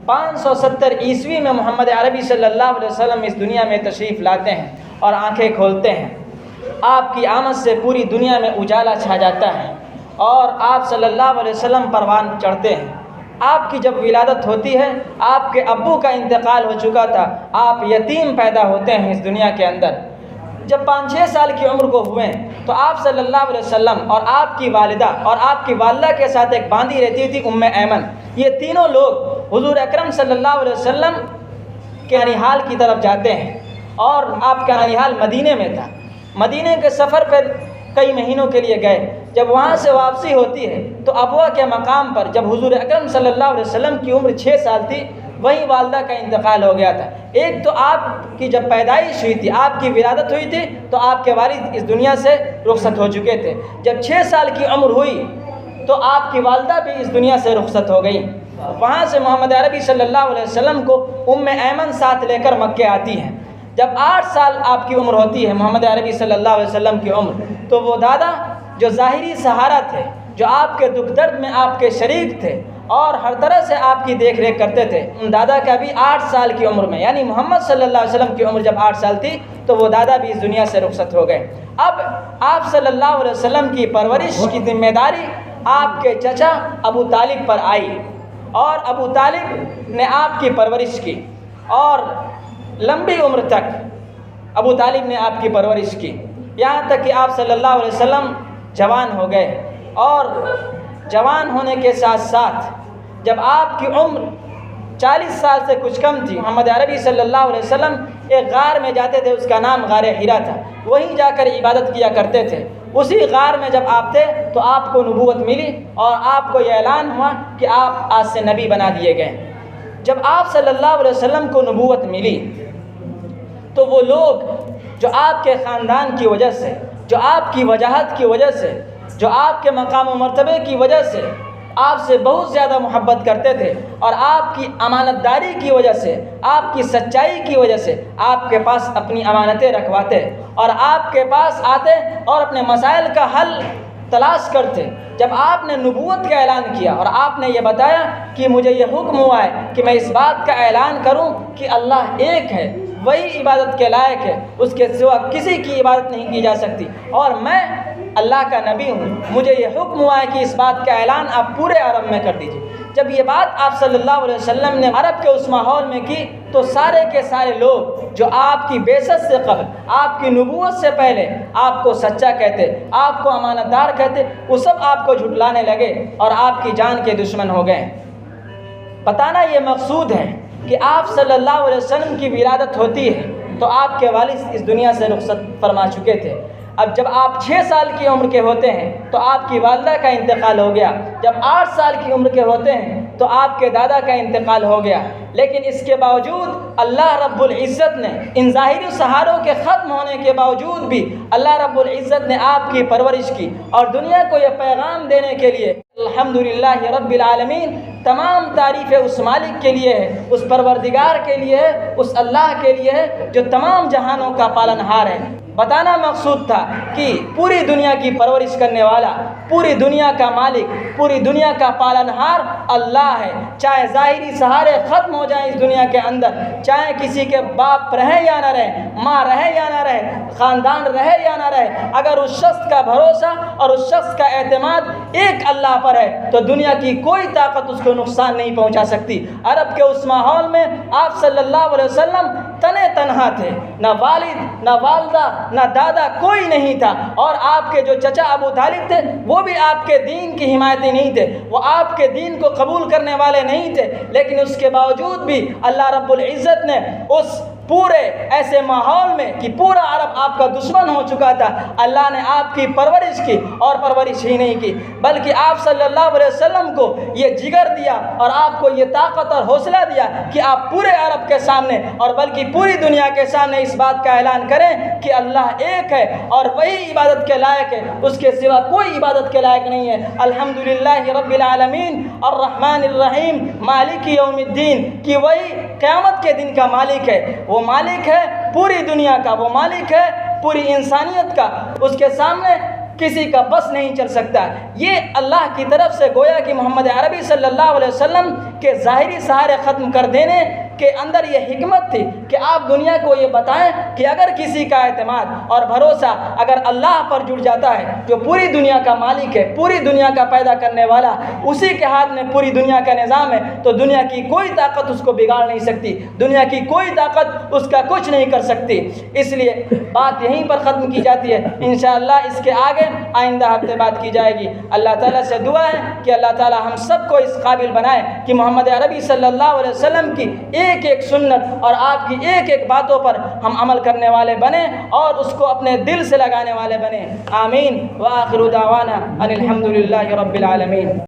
570 عیسوی میں محمد عربی صلی اللہ علیہ وسلم اس دنیا میں تشریف لاتے ہیں اور آنکھیں کھولتے ہیں۔ آپ کی آمد سے پوری دنیا میں اجالا چھا جاتا ہے اور آپ صلی اللہ علیہ وسلم پروان چڑھتے ہیں۔ آپ کی جب ولادت ہوتی ہے، آپ کے ابو کا انتقال ہو چکا تھا، آپ یتیم پیدا ہوتے ہیں اس دنیا کے اندر۔ جب 5-6 سال کی عمر کو ہوئے تو آپ صلی اللہ علیہ وسلم اور آپ کی والدہ اور آپ کی والدہ کے ساتھ ایک باندھی رہتی تھی ام ایمن، یہ تینوں لوگ حضور اکرم صلی اللہ علیہ وسلم کے ننیحال کی طرف جاتے ہیں، اور آپ کا ننیحال مدینے میں تھا۔ مدینے کے سفر پر کئی مہینوں کے لیے گئے۔ جب وہاں سے واپسی ہوتی ہے تو ابوا کے مقام پر جب حضور اکرم صلی اللہ علیہ وسلم کی عمر 6 سال تھی، وہیں والدہ کا انتقال ہو گیا تھا۔ ایک تو آپ کی جب پیدائش ہوئی تھی، آپ کی ولادت ہوئی تھی، تو آپ کے والد اس دنیا سے رخصت ہو چکے تھے۔ جب 6 سال کی عمر ہوئی تو آپ کی والدہ بھی اس دنیا سے رخصت ہو گئی۔ وہاں سے محمد عربی صلی اللہ علیہ وسلم کو ام ایمن ساتھ لے کر مکے آتی ہیں۔ جب 8 سال آپ کی عمر ہوتی ہے، محمد عربی صلی اللہ علیہ وسلم کی عمر، تو وہ دادا جو ظاہری سہارا تھے، جو آپ کے دکھ درد میں آپ کے شریک تھے اور ہر طرح سے آپ کی دیکھ ریکھ کرتے تھے، ان دادا کا بھی 8 سال کی عمر میں، یعنی محمد صلی اللہ علیہ وسلم کی عمر جب 8 سال تھی تو وہ دادا بھی اس دنیا سے رخصت ہو گئے۔ اب آپ صلی اللہ علیہ وسلم کی پرورش کی ذمہ داری آپ کے چچا ابو طالب پر آئی، اور ابو طالب نے آپ کی پرورش کی، اور لمبی عمر تک ابو طالب نے آپ کی پرورش کی، یہاں تک کہ آپ صلی اللہ علیہ وسلم جوان ہو گئے۔ اور جوان ہونے کے ساتھ ساتھ جب آپ کی عمر 40 سال سے کچھ کم تھی، محمد عربی صلی اللہ علیہ وسلم ایک غار میں جاتے تھے، اس کا نام غار حرا تھا، وہیں جا کر عبادت کیا کرتے تھے۔ اسی غار میں جب آپ تھے تو آپ کو نبوت ملی اور آپ کو یہ اعلان ہوا کہ آپ آج سے نبی بنا دیے گئے۔ جب آپ صلی اللہ علیہ وسلم کو نبوت ملی تو وہ لوگ جو آپ کے خاندان کی وجہ سے، جو آپ کی وجاہت کی وجہ سے، جو آپ کے مقام و مرتبے کی وجہ سے آپ سے بہت زیادہ محبت کرتے تھے، اور آپ کی امانت داری کی وجہ سے، آپ کی سچائی کی وجہ سے آپ کے پاس اپنی امانتیں رکھواتے اور آپ کے پاس آتے اور اپنے مسائل کا حل تلاش کرتے۔ جب آپ نے نبوت کا اعلان کیا اور آپ نے یہ بتایا کہ مجھے یہ حکم ہوا ہے کہ میں اس بات کا اعلان کروں کہ اللہ ایک ہے، وہی عبادت کے لائق ہے، اس کے سوا کسی کی عبادت نہیں کی جا سکتی، اور میں اللہ کا نبی ہوں، مجھے یہ حکم ہوا ہے کہ اس بات کا اعلان آپ پورے عرب میں کر دیجیے۔ جب یہ بات آپ صلی اللہ علیہ وسلم نے عرب کے اس ماحول میں کی تو سارے کے سارے لوگ جو آپ کی بعثت سے قبل، آپ کی نبوت سے پہلے آپ کو سچا کہتے، آپ کو امانت دار کہتے، وہ سب آپ کو جھٹلانے لگے اور آپ کی جان کے دشمن ہو گئے۔ بتانا یہ مقصود ہے کہ آپ صلی اللہ علیہ وسلم کی ولادت ہوتی ہے تو آپ کے والد اس دنیا سے رخصت فرما چکے تھے۔ اب جب آپ 6 سال کی عمر کے ہوتے ہیں تو آپ کی والدہ کا انتقال ہو گیا، جب 8 سال کی عمر کے ہوتے ہیں تو آپ کے دادا کا انتقال ہو گیا، لیکن اس کے باوجود اللہ رب العزت نے ان ظاہری سہاروں کے ختم ہونے کے باوجود بھی اللہ رب العزت نے آپ کی پرورش کی، اور دنیا کو یہ پیغام دینے کے لیے الحمدللہ رب العالمین، تمام تعریفیں اس مالک کے لیے ہے، اس پروردگار کے لیے ہے، اس اللہ کے لیے ہے جو تمام جہانوں کا پالنہار ہے۔ بتانا مقصود تھا کہ پوری دنیا کی پرورش کرنے والا، پوری دنیا کا مالک، پوری دنیا کا پالنہار اللہ ہے۔ چاہے ظاہری سہارے ختم ہو جائیں اس دنیا کے اندر، چاہے کسی کے باپ رہے یا نہ رہے، ماں رہے یا نہ رہے، خاندان رہے یا نہ رہے، اگر اس شخص کا بھروسہ اور اس شخص کا اعتماد ایک اللہ پر ہے تو دنیا کی کوئی طاقت اس کو نقصان نہیں پہنچا سکتی۔ عرب کے اس ماحول میں آپ صلی اللہ علیہ وسلم تنے تنہا تھے، نہ والد نہ والدہ نہ دادا کوئی نہیں تھا، اور آپ کے جو چچا ابو طالب تھے وہ بھی آپ کے دین کی حمایتی نہیں تھے، وہ آپ کے دین کو قبول کرنے والے نہیں تھے، لیکن اس کے باوجود بھی اللہ رب العزت نے اس پورے ایسے ماحول میں کہ پورا عرب آپ کا دشمن ہو چکا تھا، اللہ نے آپ کی پرورش کی، اور پرورش ہی نہیں کی بلکہ آپ صلی اللہ علیہ وسلم کو یہ جگر دیا اور آپ کو یہ طاقت اور حوصلہ دیا کہ آپ پورے عرب کے سامنے اور بلکہ پوری دنیا کے سامنے اس بات کا اعلان کریں کہ اللہ ایک ہے اور وہی عبادت کے لائق ہے، اس کے سوا کوئی عبادت کے لائق نہیں ہے۔ الحمدللہ رب العالمین الرحمن الرحیم مالک یوم الدین، کہ وہی قیامت کے دن کا مالک ہے، وہ مالک ہے پوری دنیا کا، وہ مالک ہے پوری انسانیت کا، اس کے سامنے کسی کا بس نہیں چل سکتا۔ یہ اللہ کی طرف سے گویا کہ محمد عربی صلی اللہ علیہ وسلم کے ظاہری سہارے ختم کر دینے کے اندر یہ حکمت تھی کہ آپ دنیا کو یہ بتائیں کہ اگر کسی کا اعتماد اور بھروسہ اگر اللہ پر جڑ جاتا ہے جو پوری دنیا کا مالک ہے، پوری دنیا کا پیدا کرنے والا، اسی کے ہاتھ میں پوری دنیا کا نظام ہے، تو دنیا کی کوئی طاقت اس کو بگاڑ نہیں سکتی، دنیا کی کوئی طاقت اس کا کچھ نہیں کر سکتی۔ اس لیے بات یہیں پر ختم کی جاتی ہے، انشاءاللہ اس کے آگے آئندہ ہفتے بات کی جائے گی۔ اللہ تعالیٰ سے دعا ہے کہ اللہ تعالیٰ ہم سب کو اس قابل بنائے کہ محمد عربی صلی اللہ علیہ وسلم کی ایک ایک سنت اور آپ کی ایک ایک باتوں پر ہم عمل کرنے والے بنیں اور اس کو اپنے دل سے لگانے والے بنیں۔ آمین۔ وآخر دعوانا ان الحمد للہ رب العالمین۔